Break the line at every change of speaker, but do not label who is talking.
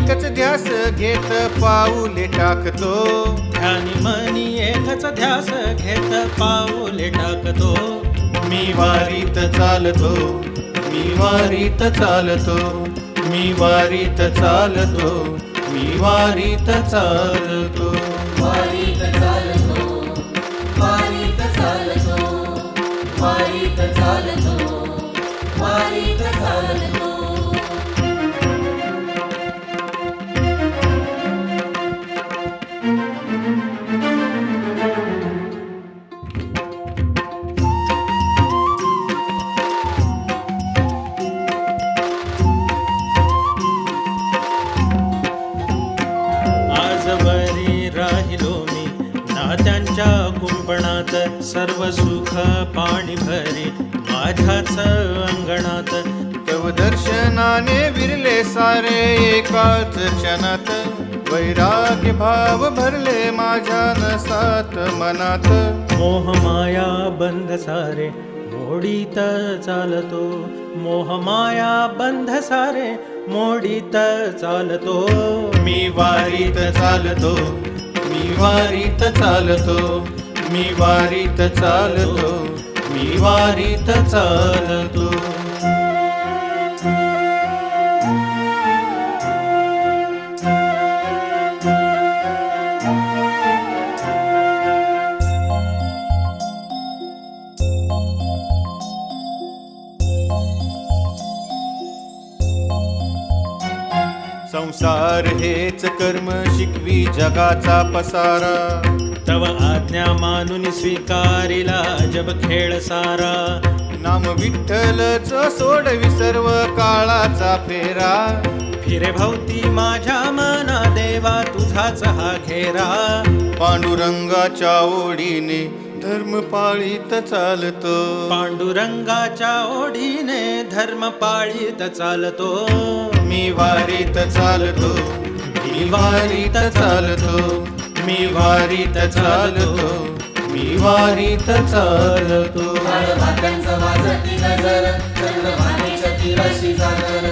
एकच ध्यास घेत पाऊले टाकतो.
ध्यानी मनी एकच ध्यास घेत पाऊले टाकतो.
मी वारीत चालतो, मी वारीत चालतो, मी वारीत चालतो, मी वारीत चालतो.
वारीत चालतो, वारीत चालतो, वारीत चालतो, वारीत चालतो.
आजवरी राहिलो मी नात्यांच्या कुंपणात. सर्व सुख पाणी भरी माझ्याच अंगणात.
तव दर्शनाने विरले सारे एकाच क्षणात. वैराग्य भाव भरले माझ्या नसात मनात.
मोह माया बंध सारे मोडीत चालतो. मोह माया बंध सारे मोडीत चालतो.
मी वारीत चालतो, मी वारीत चालतो, मी वारीत चालतो, मी वारीत चालतो. संसार हेच कर्म शिकवी जगाचा पसारा.
तव आज्ञा मानून स्वीकारिला जब खेळ सारा.
नाम विठ्ठलच सोडवी सर्व काळाचा फेरा.
फिरे भोवती माझ्या मना देवा तुझाच हा घेरा.
पांडुरंगाच्या ओढीने धर्म पाळीत चालतो.
पांडुरंगाच्या ओढीने धर्म पाळीत चालतो.
मी वारीत चालतो, मी वारीत चालतो, मी वारीत चालतो, मी वारीत चालतो.
भाग्यांचा वाजती नजर चंद्रभागेच्या तीराशी जागर.